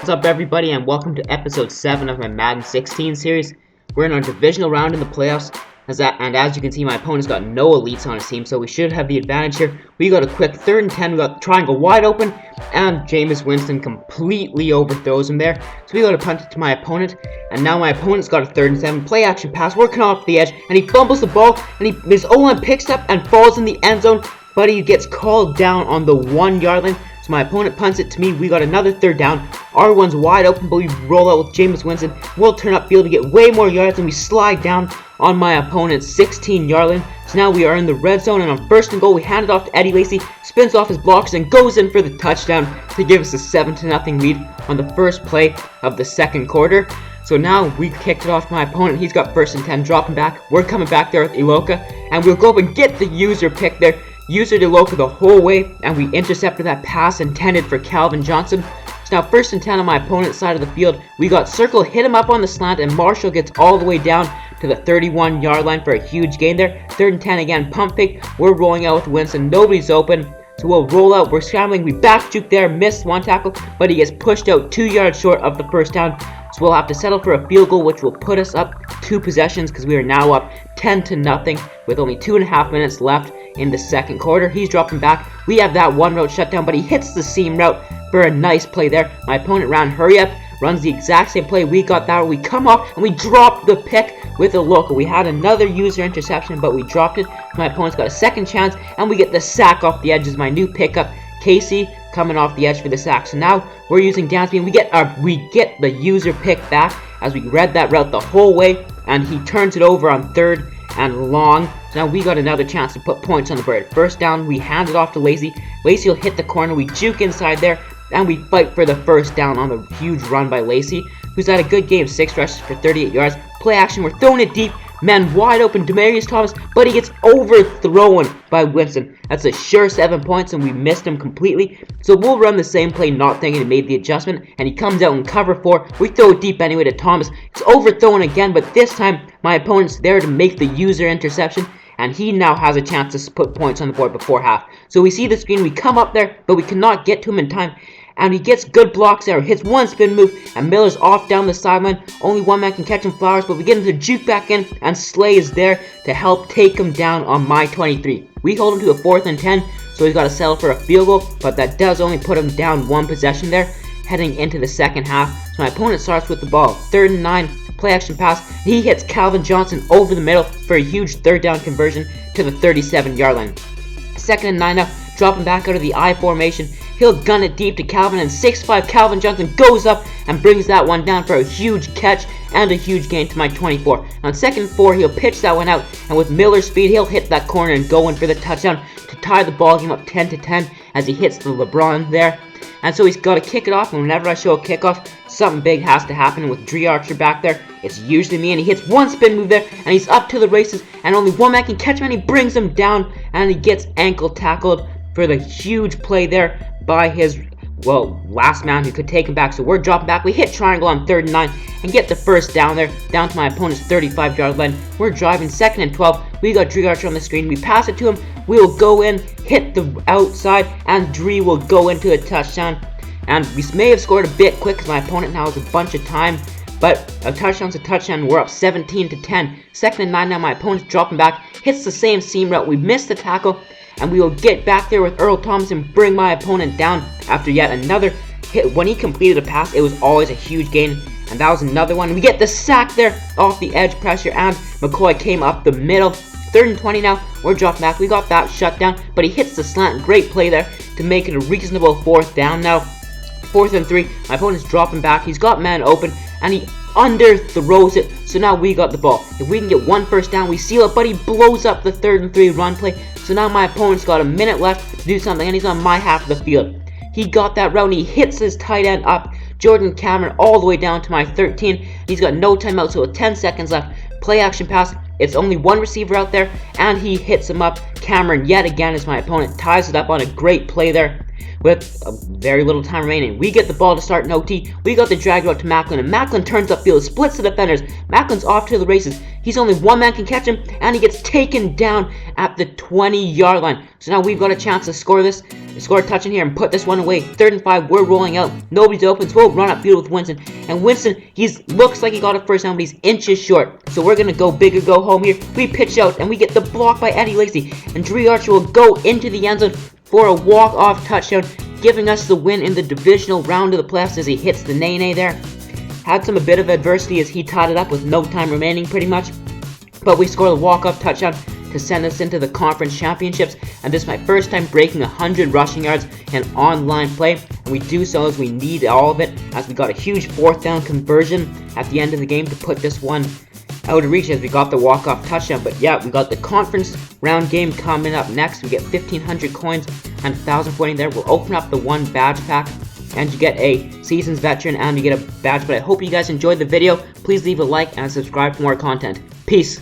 What's up, everybody, and welcome to episode 7 of my Madden 16 series. We're in our divisional round in the playoffs, and as you can see, my opponent's got no elites on his team, so we should have the advantage here. We got a quick 3rd and 10, we got the triangle wide open, and Jameis Winston completely overthrows him there. So we got to punt it to my opponent, and now my opponent's got a 3rd and 7, play action pass, working off the edge, and he fumbles the ball, and his O-line picks up and falls in the end zone, but he gets called down on the 1-yard line. So my opponent punts it to me. We got another 3rd down. R1's wide open, but we roll out with Jameis Winston. We'll turn upfield to get way more yards, and we slide down on my opponent's 16-yard line. So now we are in the red zone, and on 1st and goal, we hand it off to Eddie Lacy, spins off his blocks, and goes in for the touchdown to give us a 7-0 lead on the first play of the 2nd quarter. So now we kicked it off to my opponent. He's got 1st and 10, dropping back. We're coming back there with Iloka, and we'll go up and get the user pick there. User to Iloka the whole way, and we intercepted that pass intended for Calvin Johnson. So now 1st and 10 on my opponent's side of the field. We got circle, hit him up on the slant, and Marshall gets all the way down to the 31-yard line for a huge gain there. 3rd and 10 again, pump fake. We're rolling out with Winston. Nobody's open. So we'll roll out. We're scrambling. We back juke there, missed one tackle, but he gets pushed out 2 yards short of the 1st down. So we'll have to settle for a field goal, which will put us up 2 possessions because we are now up 10-0 with only 2.5 minutes left in the 2nd quarter. He's dropping back. We have that one route shut down, but he hits the seam route for a nice play there. My opponent ran hurry up, runs the exact same play. We got that. We come off and we drop the pick with a local. We had another user interception, but we dropped it. My opponent's got a 2nd chance, and we get the sack off the edge as my new pickup, Casey, coming off the edge for the sack. So now we're using down speed, and we get the user pick back as we read that route the whole way, and he turns it over on 3rd and long. So now we got another chance to put points on the board. 1st down, we hand it off to Lacy. Lacy will hit the corner. We juke inside there, and we fight for the 1st down on the huge run by Lacy, who's had a good game, 6 rushes for 38 yards. Play action, we're throwing it deep. Man wide open, Demaryius Thomas, but he gets overthrown by Winston. That's a sure 7 points, and we missed him completely. So we'll run the same play, not thinking he made the adjustment, and he comes out in cover 4. We throw it deep anyway to Thomas. It's overthrown again, but this time my opponent's there to make the user interception, and he now has a chance to put points on the board before half. So we see the screen, we come up there, but we cannot get to him in time. And he gets good blocks there, hits one spin move, and Miller's off down the sideline. Only one man can catch him, Flowers, but we get him to juke back in, and Slay is there to help take him down on my 23. We hold him to a 4th and 10, so he's got to settle for a field goal, but that does only put him down 1 possession there, heading into the 2nd half. So my opponent starts with the ball, 3rd and 9, play action pass. He hits Calvin Johnson over the middle for a huge 3rd down conversion to the 37-yard line. 2nd and 9 now, dropping back out of the I formation. He'll gun it deep to Calvin, and 6'5" Calvin Johnson goes up and brings that one down for a huge catch and a huge gain to my 24. On 2nd and 4, he'll pitch that one out, and with Miller's speed, he'll hit that corner and go in for the touchdown to tie the ball game up 10-10 as he hits the LeBron there. And so he's got to kick it off, and whenever I show a kickoff, something big has to happen. With Dree Archer back there, it's usually me, and he hits one spin move there, and he's up to the races, and only one man can catch him, and he brings him down, and he gets ankle tackled for the huge play there by his, last man who could take him back. So we're dropping back. We hit triangle on 3rd and 9 and get the 1st down there, down to my opponent's 35-yard line. We're driving 2nd and 12. We got Dree Archer on the screen. We pass it to him. We'll go in, hit the outside, and Dree will go into a touchdown. And we may have scored a bit quick because my opponent now has a bunch of time, but a touchdown's a touchdown. We're up 17-10. 2nd and 9 now. My opponent's dropping back, hits the same seam route. We missed the tackle, and we will get back there with Earl Thomas and bring my opponent down after yet another hit. When he completed a pass, it was always a huge gain, and that was another one. We get the sack there off the edge pressure, and McCoy came up the middle. 3rd and 20 now. We're dropping back. We got that shut down, but he hits the slant. Great play there to make it a reasonable 4th down now. 4th and 3. My opponent's dropping back. He's got man open, and he underthrows it. So now we got the ball. If we can get 1 1st down, we seal it, but he blows up the 3rd and 3 run play. So now my opponent's got a minute left to do something, and he's on my half of the field. He got that route, and he hits his tight end up, Jordan Cameron, all the way down to my 13. He's got no timeout, so with 10 seconds left. Play action pass. It's only one receiver out there, and he hits him up. Cameron yet again as my opponent ties it up on a great play there. With very little time remaining, we get the ball to start an OT. We got the drag route to Macklin, and Macklin turns upfield, splits the defenders. Macklin's off to the races. He's only one man can catch him, and he gets taken down at the 20-yard line. So now we've got a chance to score this. We score a touchdown here and put this one away. 3rd and 5, we're rolling out. Nobody's open, so we'll run upfield with Winston. And Winston, looks like he got it first down, but he's inches short. So we're going to go big or go home here. We pitch out, and we get the block by Eddie Lacy. And Dree Archer will go into the end zone for a walk-off touchdown, giving us the win in the divisional round of the playoffs as he hits the nay-nay there. Had a bit of adversity as he tied it up with no time remaining pretty much. But we scored a walk-off touchdown to send us into the conference championships, and this is my first time breaking 100 rushing yards in online play, and we do so as we need all of it, as we got a huge 4th down conversion at the end of the game to put this one out of reach as we got the walk-off touchdown. But yeah, we got the conference round game coming up next. We get 1,500 coins and 1,000 pointing there. We'll open up the 1 badge pack, and you get a seasons veteran and you get a badge. But I hope you guys enjoyed the video. Please leave a like and subscribe for more content. Peace.